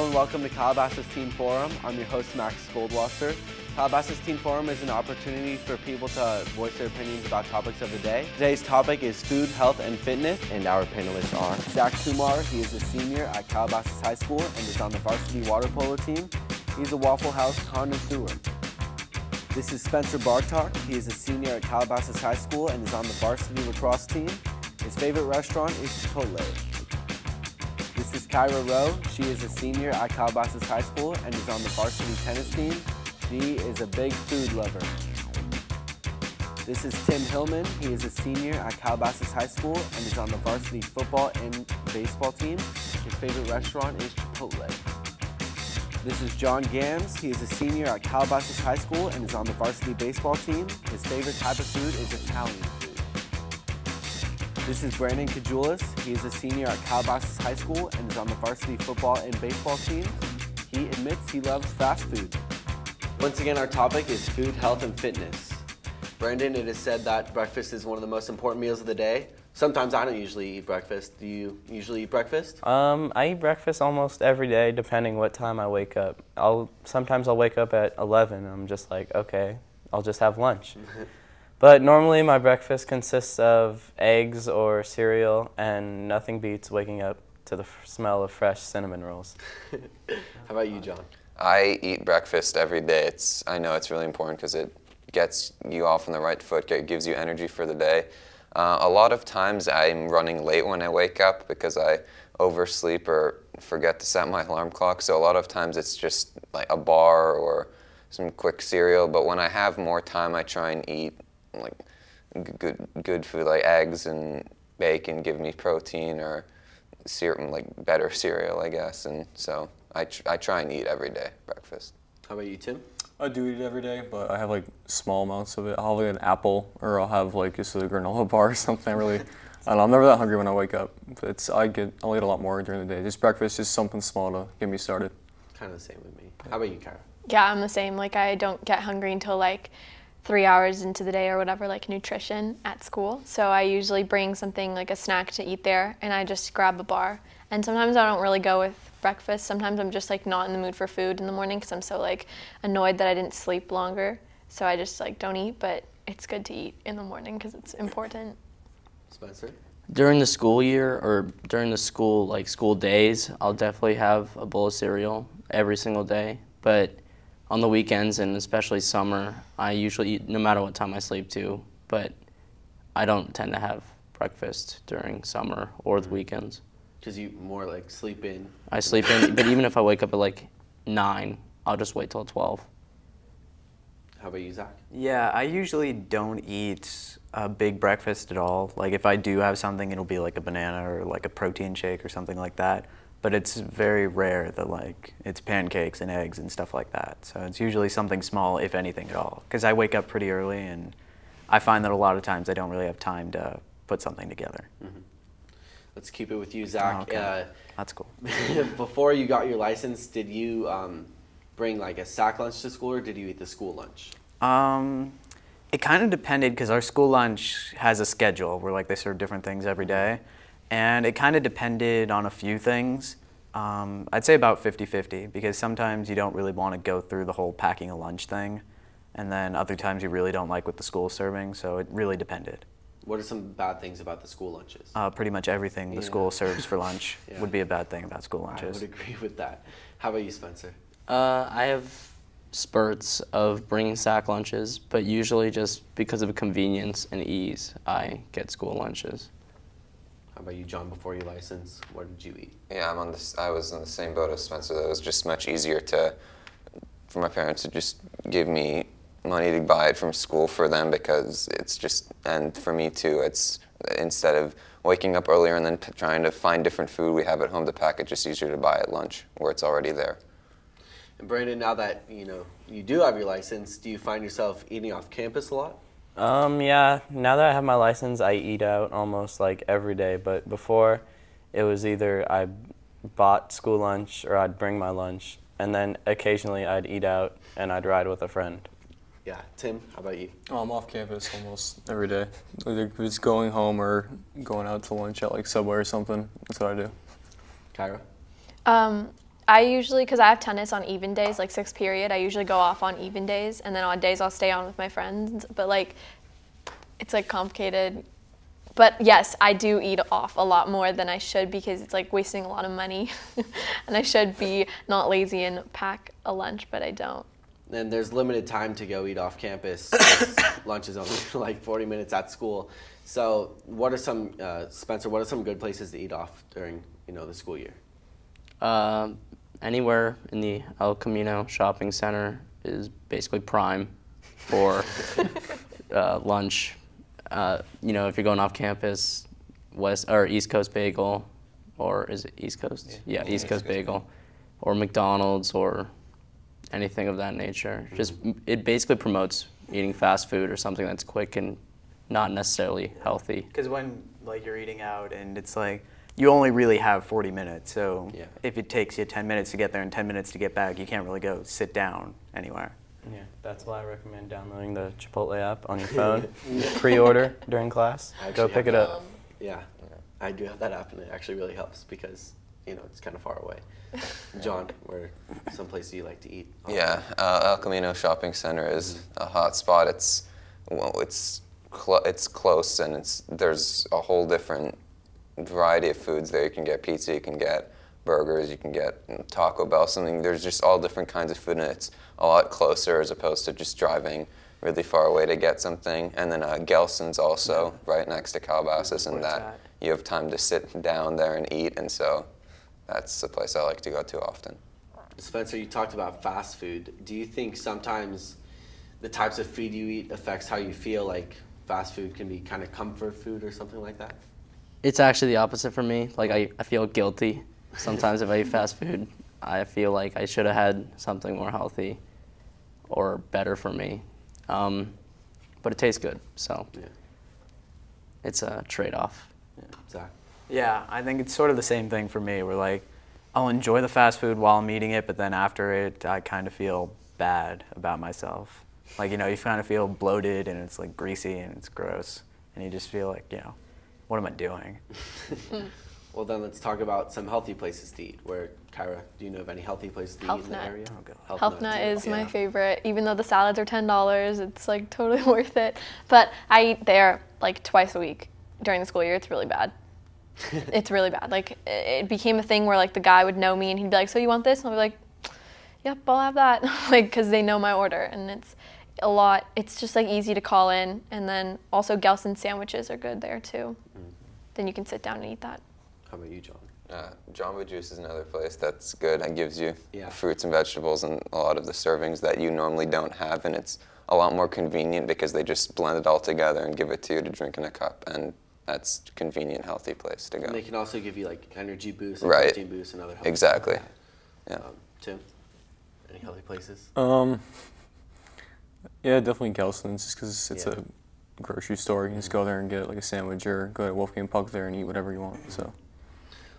and welcome to Calabasas Teen Forum. I'm your host, Max Goldwasser. Calabasas Teen Forum is an opportunity for people to voice their opinions about topics of the day. Today's topic is food, health, and fitness, and our panelists are Zach Kumar. He is a senior at Calabasas High School and is on the varsity water polo team. He's a Waffle House connoisseur. This is Spencer Bartok. He is a senior at Calabasas High School and is on the varsity lacrosse team. His favorite restaurant is Chipotle. This is Kyra Rowe. She is a senior at Calabasas High School and is on the varsity tennis team. She is a big food lover. This is Tim Hillman. He is a senior at Calabasas High School and is on the varsity football and baseball team. His favorite restaurant is Chipotle. This is John Gams. He is a senior at Calabasas High School and is on the varsity baseball team. His favorite type of food is Italian food. This is Brandon Kajulis. He is a senior at Calabasas High School and is on the varsity football and baseball team. He admits he loves fast food. Once again, our topic is food, health, and fitness. Brandon, it is said that breakfast is one of the most important meals of the day. Sometimes I don't usually eat breakfast. Do you usually eat breakfast? I eat breakfast almost every day, depending what time I wake up. Sometimes I'll wake up at 11 and I'm just like, okay, I'll just have lunch. But normally my breakfast consists of eggs or cereal, and nothing beats waking up to the smell of fresh cinnamon rolls. How about you, John? I eat breakfast every day. I know it's really important because it gets you off on the right foot, gives you energy for the day. A lot of times I'm running late when I wake up because I oversleep or forget to set my alarm clock. So a lot of times it's just like a bar or some quick cereal. But when I have more time, I try and eat like good food like eggs and bacon, give me protein, or like better cereal, I guess. And so I try and eat every day breakfast. How about you, Tim? I do eat it every day, but I have like small amounts of it. I'll have like an apple, or I'll have like just a granola bar or something. I'm never that hungry when I wake up. I'll eat a lot more during the day. Just breakfast is something small to get me started. Kind of the same with me. How about you, Kara? Yeah, I'm the same. Like, I don't get hungry until like 3 hours into the day or whatever, like nutrition at school. So I usually bring something like a snack to eat there, and I just grab a bar. And sometimes I don't really go with breakfast. Sometimes I'm just like not in the mood for food in the morning because I'm so like annoyed that I didn't sleep longer. So I just like don't eat, but it's good to eat in the morning because it's important. Spencer? During the school year or during the school days, I'll definitely have a bowl of cereal every single day. But on the weekends and especially summer, I usually eat no matter what time I sleep too. But I don't tend to have breakfast during summer or the weekends. Because you more like sleep in. I sleep in, but even if I wake up at like 9, I'll just wait till 12. How about you, Zach? Yeah, I usually don't eat a big breakfast at all. Like if I do have something, it'll be like a banana or like a protein shake or something like that. But it's very rare that like it's pancakes and eggs and stuff like that. So it's usually something small, if anything at all. Because I wake up pretty early, and I find that a lot of times I don't really have time to put something together. Mm-hmm. Let's keep it with you, Zach. Oh, okay. That's cool. Before you got your license, did you bring like a sack lunch to school, or did you eat the school lunch? It kind of depended, because our school lunch has a schedule where like they serve different things every day. And it kind of depended on a few things. I'd say about 50-50, because sometimes you don't really want to go through the whole packing a lunch thing. And then other times you really don't like what the school's serving, so it really depended. What are some bad things about the school lunches? Pretty much everything the school serves for lunch would be a bad thing about school lunches. I would agree with that. How about you, Spencer? I have spurts of bringing sack lunches, but usually just because of convenience and ease, I get school lunches. How about you, John, before your license? What did you eat? Yeah, I was in the same boat as Spencer. It was just much easier for my parents to just give me money to buy it from school for them, because it's just, and for me too, it's instead of waking up earlier and then trying to find different food we have at home to pack, it's just easier to buy at lunch where it's already there. And Brandon, now that you do have your license, do you find yourself eating off campus a lot? Yeah, now that I have my license, I eat out almost like every day, but before it was either I bought school lunch or I'd bring my lunch, and then occasionally I'd eat out and I'd ride with a friend. Yeah, Tim, how about you? Oh, I'm off campus almost every day. Either it's going home or going out to lunch at like Subway or something. That's what I do. Kyra? I usually, because I have tennis on even days, like 6th period, I usually go off on even days, and then on days I'll stay on with my friends. But like, it's like complicated. But yes, I do eat off a lot more than I should because it's like wasting a lot of money. And I should be not lazy and pack a lunch, but I don't. And there's limited time to go eat off campus. Lunch is only like 40 minutes at school. So what are some, Spencer, what are some good places to eat off during, the school year? Anywhere in the El Camino shopping center is basically prime for lunch. If you're going off campus, West or East Coast Bagel, or is it East Coast? Yeah, East Coast Bagel, or McDonald's, or anything of that nature. Just it basically promotes eating fast food or something that's quick and not necessarily healthy. Because when you're eating out and it's like you only really have 40 minutes, so if it takes you 10 minutes to get there and 10 minutes to get back, you can't really go sit down anywhere. Yeah, that's why I recommend downloading the Chipotle app on your phone. Pre-order during class. Go pick it up. Yeah, I do have that app, and it actually really helps because it's kind of far away. John, where some place you like to eat? Yeah, El Camino Shopping Center is a hot spot. It's close, and there's a whole different variety of foods there. You can get pizza, you can get burgers, you can get Taco Bell, something. There's just all different kinds of food, and it's a lot closer as opposed to just driving really far away to get something. And then Gelson's also right next to Calabasas, and that you have time to sit down there and eat, and so that's the place I like to go to often. Spencer, you talked about fast food. Do you think sometimes the types of food you eat affects how you feel? Like fast food can be kind of comfort food or something like that? It's actually the opposite for me. Like I feel guilty sometimes if I eat fast food. I feel like I should have had something more healthy or better for me. But it tastes good, so it's a trade-off. Yeah, Zach? Yeah, I think it's sort of the same thing for me. Where I'll enjoy the fast food while I'm eating it, but then after it, I kind of feel bad about myself. You kind of feel bloated and it's greasy and it's gross, and you just feel what am I doing? Well, then let's talk about some healthy places to eat. Kyra, do you know of any healthy places to eat in the area? Health Nut is my favorite. Even though the salads are $10, it's totally worth it. But I eat there twice a week during the school year. It's really bad. It's really bad. It became a thing where the guy would know me and he'd be like, "So you want this?" And I'll be like, "Yep, I'll have that." Because they know my order, and it's a lot. It's just easy to call in, and then also Gelson sandwiches are good there too. Then you can sit down and eat that. How about you, John? Jamba Juice is another place that's good. It gives you fruits and vegetables and a lot of the servings that you normally don't have, and it's a lot more convenient because they just blend it all together and give it to you to drink in a cup, and that's a convenient, healthy place to go. And they can also give you energy boosts, and protein boosts, and other healthy Exactly. Like that. Tim, any healthy places? Yeah, definitely Gelson's, just because it's a grocery store. You can just go there and get a sandwich, or go to Wolfgang Puck there and eat whatever you want. So.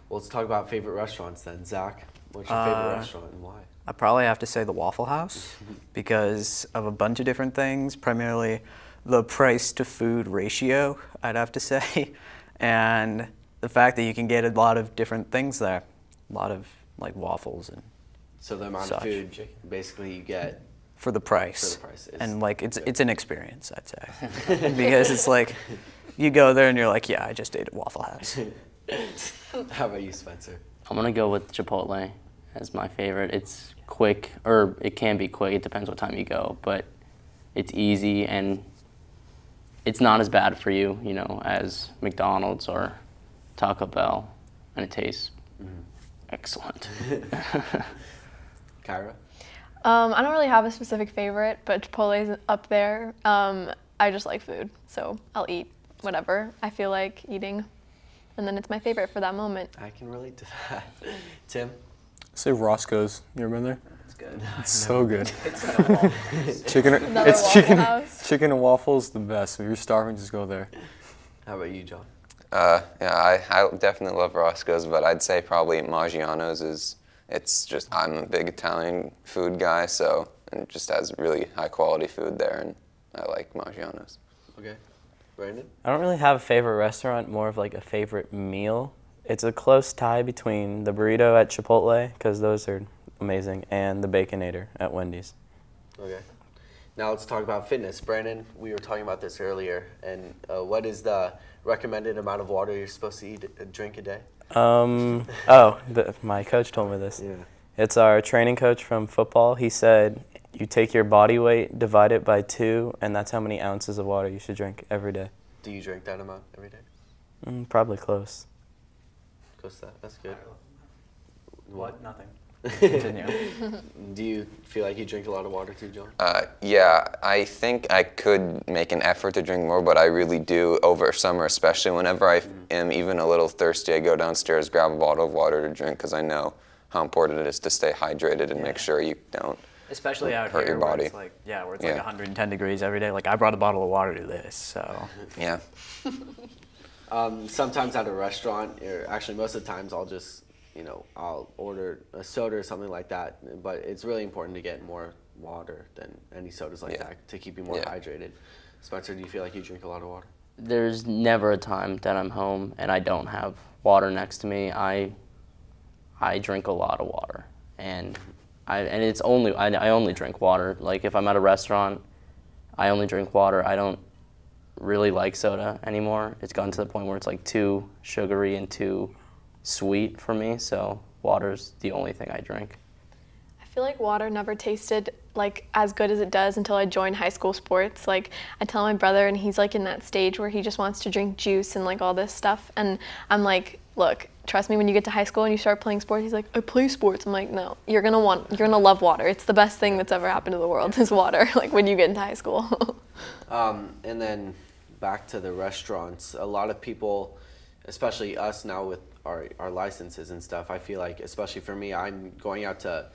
Well, let's talk about favorite restaurants then. Zach, what's your favorite restaurant and why? I probably have to say the Waffle House because of a bunch of different things, primarily the price to food ratio, I'd have to say, and the fact that you can get a lot of different things there, a lot of waffles and so the amount of food basically you get for the price. For the price, and it's an experience, I'd say, because it's you go there and you're yeah, I just ate at Waffle House. How about you, Spencer? I'm gonna go with Chipotle as my favorite. It's quick, or it can be quick. It depends what time you go, but it's easy and it's not as bad for you, as McDonald's or Taco Bell, and it tastes excellent. Kyra? I don't really have a specific favorite, but Chipotle's up there. I just like food, so I'll eat whatever I feel like eating. And then it's my favorite for that moment. I can relate to that. Tim? Say Roscoe's. You ever been there? It's good. It's so good. Chicken and waffles, the best. If you're starving, just go there. How about you, John? Yeah, I definitely love Roscoe's, but I'd say probably Maggiano's I'm a big Italian food guy, so it just has really high quality food there, and I like Maggiano's. Okay. Brandon? I don't really have a favorite restaurant, more of a favorite meal. It's a close tie between the burrito at Chipotle, because those are amazing, and the Baconator at Wendy's. Okay. Now let's talk about fitness. Brandon, we were talking about this earlier, and what is the recommended amount of water you're supposed to drink a day? My coach told me this. Yeah. It's our training coach from football. He said you take your body weight, divide it by 2, and that's how many ounces of water you should drink every day. Do you drink that amount every day? Probably close. Close to that. That's good. What? Nothing. Continue. Do you feel like you drink a lot of water too, John? Yeah, I think I could make an effort to drink more, but I really do over summer, especially whenever I am even a little thirsty. I go downstairs, grab a bottle of water to drink because I know how important it is to stay hydrated and make sure you don't especially out hurt here your body. Where it's like 110 degrees every day. Like I brought a bottle of water to this, so. Yeah. Sometimes at a restaurant, or actually most of the times I'll just, I'll order a soda or something like that. But it's really important to get more water than any sodas like that to keep you more hydrated. Spencer, do you feel like you drink a lot of water? There's never a time that I'm home and I don't have water next to me. I drink a lot of water, and I only drink water. Like if I'm at a restaurant, I only drink water. I don't really like soda anymore. It's gotten to the point where it's like too sugary and too sweet for me, so water's the only thing I drink. I feel like water never tasted like as good as it does until I joined high school sports. Like I tell my brother, and he's like in that stage where he just wants to drink juice and like all this stuff, and I'm like, look, trust me, when you get to high school and you start playing sports, he's like, I play sports. I'm like, no, you're gonna love water. It's the best thing that's ever happened to the world is water, like when you get into high school. And then back to the restaurants, a lot of people, especially us now with our licenses and stuff, I feel like, especially for me, I'm going out to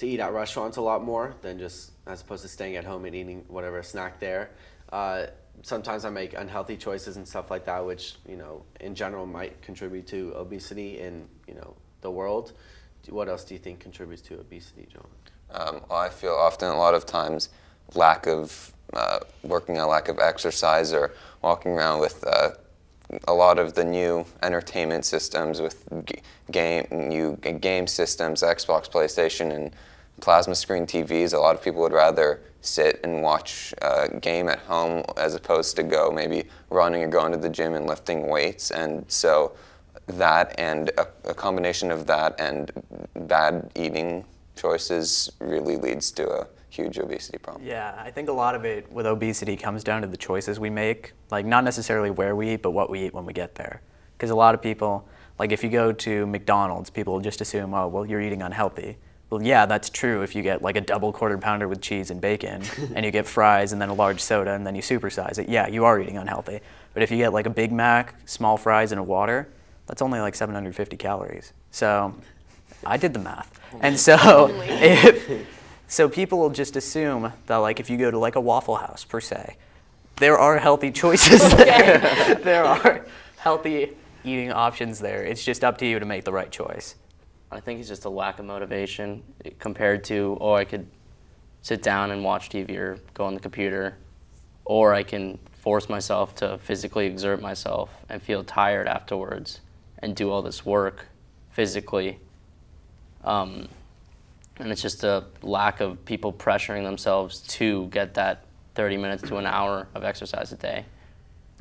eat at restaurants a lot more than just as opposed to staying at home and eating whatever snack there. Sometimes I make unhealthy choices and stuff like that, which, in general might contribute to obesity in, the world. What else do you think contributes to obesity, John? I feel often a lot of times lack of exercise or walking around with a lot of the new entertainment systems with new game systems, Xbox, PlayStation, and plasma screen TVs. A lot of people would rather sit and watch a game at home as opposed to go maybe running or going to the gym and lifting weights. And so that and a combination of that and bad eating choices really leads to a huge obesity problem. Yeah, I think a lot of it with obesity comes down to the choices we make, like not necessarily where we eat, but what we eat when we get there. Because a lot of people, like if you go to McDonald's, people just assume, oh, well, you're eating unhealthy. Well, yeah, that's true if you get like a double quarter pounder with cheese and bacon, and you get fries and then a large soda, and then you supersize it. Yeah, you are eating unhealthy. But if you get like a Big Mac, small fries, and a water, that's only like 750 calories. So I did the math. And so people will just assume that like if you go to like a Waffle House per se, there are healthy choices there. There are healthy eating options there. It's just up to you to make the right choice. I think it's just a lack of motivation compared to, oh, I could sit down and watch TV or go on the computer, or I can force myself to physically exert myself and feel tired afterwards and do all this work physically. And it's just a lack of people pressuring themselves to get that 30 minutes to an hour of exercise a day.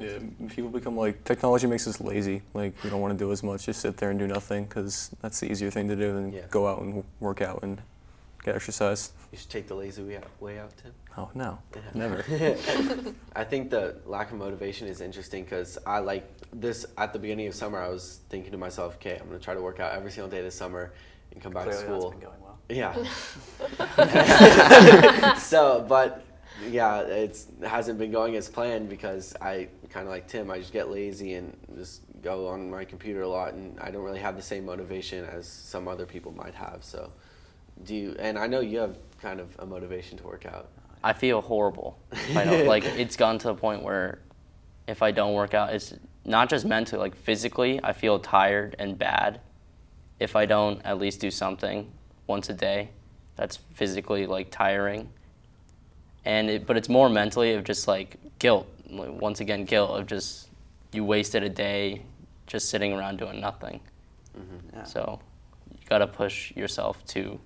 Yeah, people become like, technology makes us lazy. Like, we don't want to do as much, just sit there and do nothing, because that's the easier thing to do than go out and work out and get exercise. You should take the lazy way out, Tim. Oh, no, never. I think the lack of motivation is interesting because I like this, at the beginning of summer, I was thinking to myself, okay, I'm going to try to work out every single day this summer and come back to school. That's been going well. Yeah. So, but yeah, it hasn't been going as planned because I kind of like Tim, I just get lazy and just go on my computer a lot, and I don't really have the same motivation as some other people might have. So do you, and I know you have kind of a motivation to work out. I feel horrible. If I don't, like, it's gotten to the point where if I don't work out, it's not just mentally, like physically, I feel tired and bad if I don't at least do something once a day that's physically like tiring. But it's more mentally of just like guilt, once again guilt of just you wasted a day just sitting around doing nothing. Yeah. So you got to push yourself to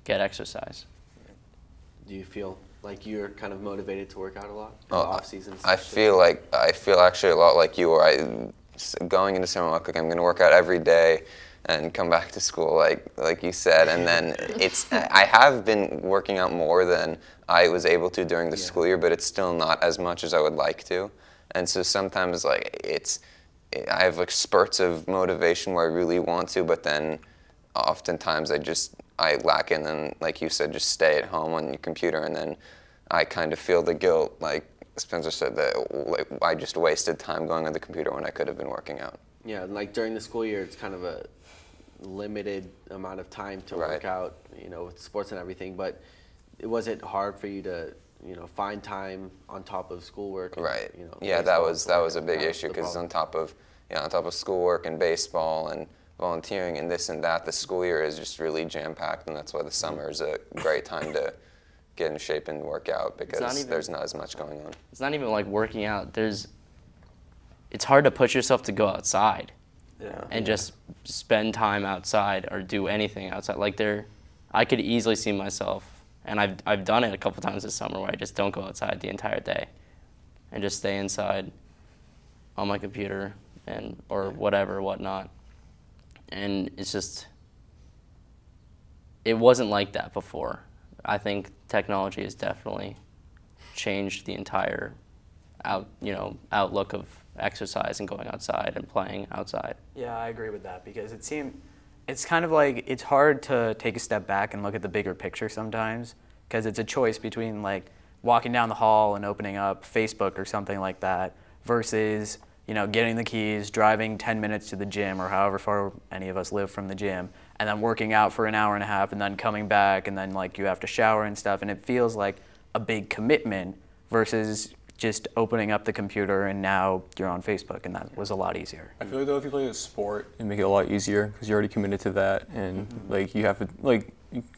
get exercise. Do you feel like you're kind of motivated to work out a lot in Oh, the off season? I feel actually a lot like you, where going into summer, like I'm going to work out every day and come back to school, like you said, and then I have been working out more than I was able to during the school year, but it's still not as much as I would like to, and so sometimes I have like spurts of motivation where I really want to, but then oftentimes I lack it, and then, like you said, just stay at home on your computer, and then I kind of feel the guilt, like Spencer said, that I just wasted time going on the computer when I could have been working out. Yeah, like during the school year, it's kind of a limited amount of time to work out, with sports and everything, but was it hard for you to, find time on top of schoolwork? And, right. Yeah, that was a big issue, because on top of schoolwork and baseball and volunteering and this and that, the school year is just really jam-packed, and that's why the summer is a great time to get in shape and work out, because there's not as much going on. It's not even like working out. It's hard to push yourself to go outside and just spend time outside or do anything outside. Like I could easily see myself, and I've done it a couple times this summer, where I just don't go outside the entire day and just stay inside on my computer or whatnot. And it wasn't like that before. I think technology has definitely changed the entire outlook of exercise and going outside and playing outside. Yeah, I agree with that, because it's kind of like, it's hard to take a step back and look at the bigger picture sometimes, because it's a choice between like walking down the hall and opening up Facebook or something like that versus getting the keys, driving 10 minutes to the gym or however far any of us live from the gym, and then working out for an hour and a half, and then coming back, and then like you have to shower and stuff, and it feels like a big commitment versus just opening up the computer and now you're on Facebook, and that was a lot easier. I feel like though, if you play a sport, it make it a lot easier, because you're already committed to that, and like you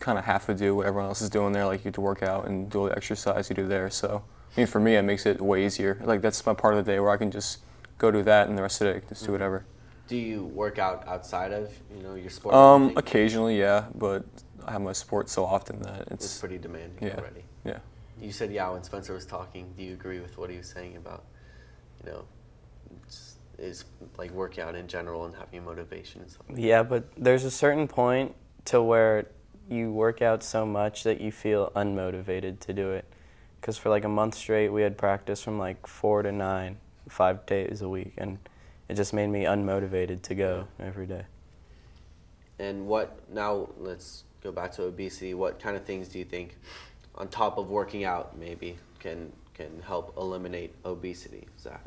kind of have to do what everyone else is doing there. Like you have to work out and do all the exercise you do there. So I mean, for me, it makes it way easier. Like that's my part of the day where I can just go do that, and the rest of the day just do whatever. Do you work out outside of your sport? Occasionally, yeah, but I have my sport so often that it's pretty demanding already. Yeah. You said when Spencer was talking. Do you agree with what he was saying about, is like working out in general and having motivation and stuff like that? Yeah, but there's a certain point to where you work out so much that you feel unmotivated to do it. Because for like a month straight, we had practice from like 4 to 9, 5 days a week, and it just made me unmotivated to go every day. And now let's go back to obesity. What kind of things do you think, on top of working out, maybe can help eliminate obesity, Zach?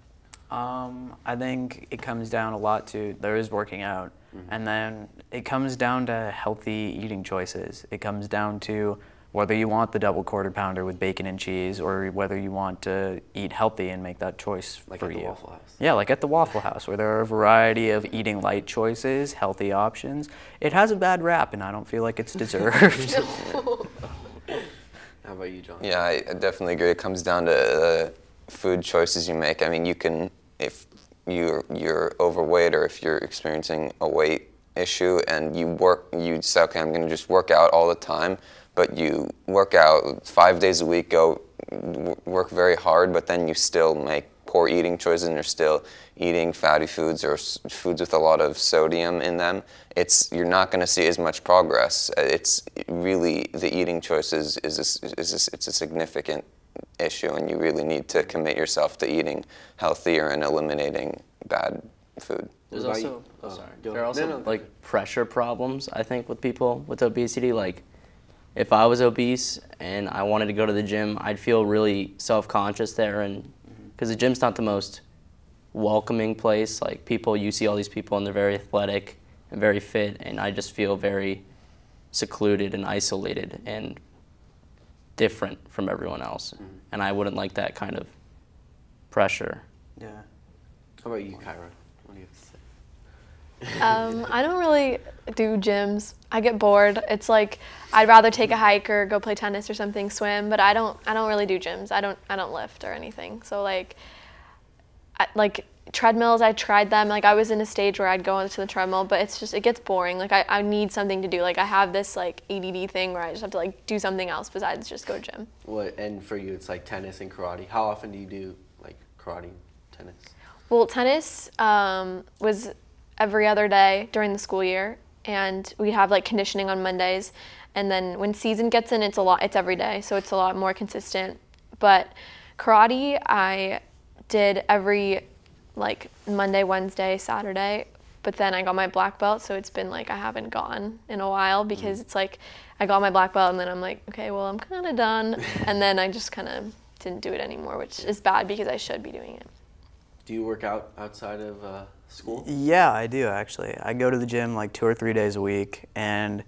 I think it comes down a lot to, there is working out, and then it comes down to healthy eating choices. It comes down to whether you want the double quarter pounder with bacon and cheese, or whether you want to eat healthy and make that choice like for at you. the Waffle House. Yeah, like at the Waffle House, where there are a variety of eating light choices, healthy options. It has a bad rap, and I don't feel like it's deserved. How about you, John? Yeah, I definitely agree. It comes down to the food choices you make. I mean, you can, if you're overweight or if you're experiencing a weight issue and you say, okay, I'm going to just work out all the time, but you work out 5 days a week, work very hard, but then you still make poor eating choices and you're still eating fatty foods or foods with a lot of sodium in them, you're not going to see as much progress. It's really, the eating choices it's a significant issue, and you really need to commit yourself to eating healthier and eliminating bad food. There are also like pressure problems, I think, with people with obesity. Like, if I was obese and I wanted to go to the gym, I'd feel really self-conscious there, and because the gym's not the most welcoming place. Like, you see all these people and they're very athletic and very fit, and I just feel very secluded and isolated and different from everyone else. And I wouldn't like that kind of pressure. Yeah. How about you, Kyra? What do you have to say? I don't really do gyms. I get bored. It's like I'd rather take a hike or go play tennis or something, swim. But I don't really do gyms. I don't lift or anything. So like treadmills, I tried them. Like, I was in a stage where I'd go onto the treadmill, but it's just, it gets boring. Like, I need something to do. Like, I have this, like, ADD thing where I just have to, like, do something else besides just go gym. And for you, it's like tennis and karate. How often do you do, like, karate, tennis? Well, tennis was every other day during the school year, and we'd have, like, conditioning on Mondays. And then when season gets in, it's every day, so it's a lot more consistent. But karate, I did every, like, Monday, Wednesday, Saturday, but then I got my black belt, so it's been like I haven't gone in a while because it's like I got my black belt and then I'm like, okay, well, I'm kind of done. And then I just kind of didn't do it anymore, which is bad because I should be doing it. Do you work out outside of school? Yeah, I do actually. I go to the gym like 2 or 3 days a week, and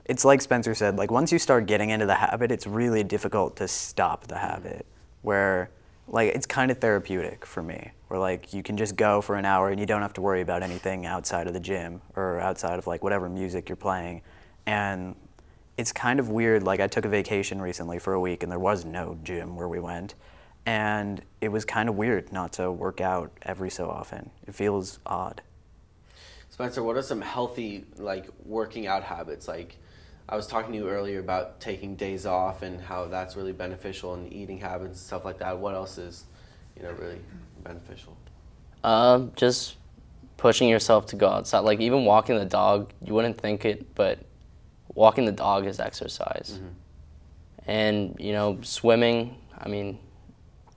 it's like Spencer said, like once you start getting into the habit, it's really difficult to stop the habit, where like it's kind of therapeutic for me, where like you can just go for an hour and you don't have to worry about anything outside of the gym or outside of like whatever music you're playing. And it's kind of weird, like I took a vacation recently for a week and there was no gym where we went, and it was kind of weird not to work out every so often. It feels odd. Spencer, what are some healthy like working out habits? Like I was talking to you earlier about taking days off and how that's really beneficial, and eating habits and stuff like that. What else is, really beneficial? Just pushing yourself to go outside. Like even walking the dog, you wouldn't think it, but walking the dog is exercise. Mm-hmm. And, swimming, I mean,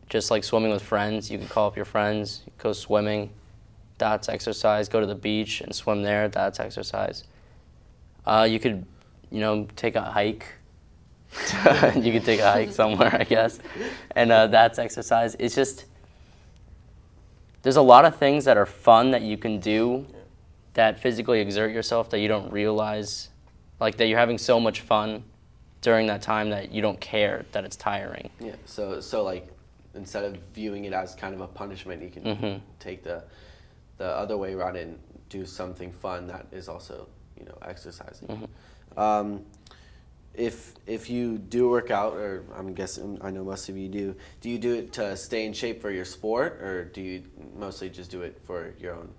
just like swimming with friends, you could call up your friends, go swimming, that's exercise. Go to the beach and swim there, that's exercise. You could, take a hike. You could take a hike somewhere, I guess, and that's exercise. It's just, there's a lot of things that are fun that you can do that physically exert yourself that you don't realize, like that you're having so much fun during that time that you don't care that it's tiring. Yeah, so like instead of viewing it as kind of a punishment, you can take the other way around and do something fun that is also, exercising. If you do work out, or I'm guessing, I know most of you do you do it to stay in shape for your sport, or do you mostly just do it for your own,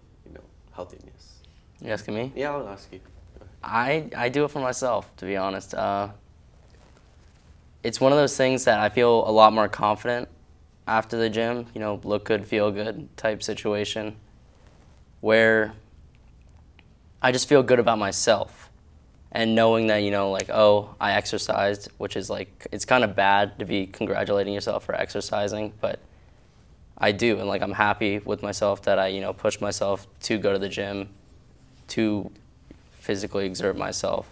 healthiness? You asking me? Yeah, I'll ask you. I do it for myself, to be honest. It's one of those things that I feel a lot more confident after the gym, look good, feel good type situation, where I just feel good about myself. And knowing that, I exercised, which is like, it's kind of bad to be congratulating yourself for exercising, but I do. And I'm happy with myself that I, pushed myself to go to the gym, to physically exert myself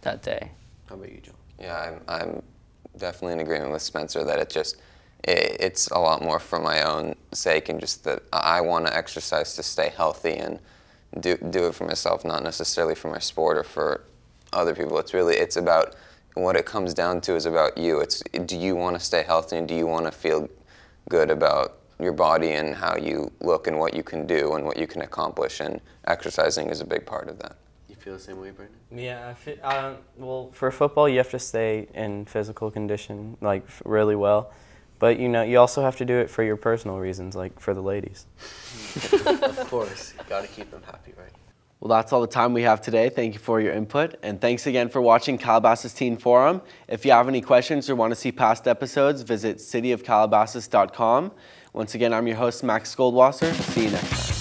that day. How about you, John? Yeah, I'm definitely in agreement with Spencer that it's a lot more for my own sake, and just that I want to exercise to stay healthy and do it for myself, not necessarily for my sport or for other people. It's about, what it comes down to is about you. Do you want to stay healthy, and do you want to feel good about your body and how you look and what you can do and what you can accomplish, and exercising is a big part of that. You feel the same way, Brandon? Yeah, well, for football, you have to stay in physical condition, really well. But, you also have to do it for your personal reasons, like for the ladies. Of course. You got to keep them happy, right? Well, that's all the time we have today. Thank you for your input. And thanks again for watching Calabasas Teen Forum. If you have any questions or want to see past episodes, visit cityofcalabasas.com. Once again, I'm your host, Max Goldwasser. See you next time.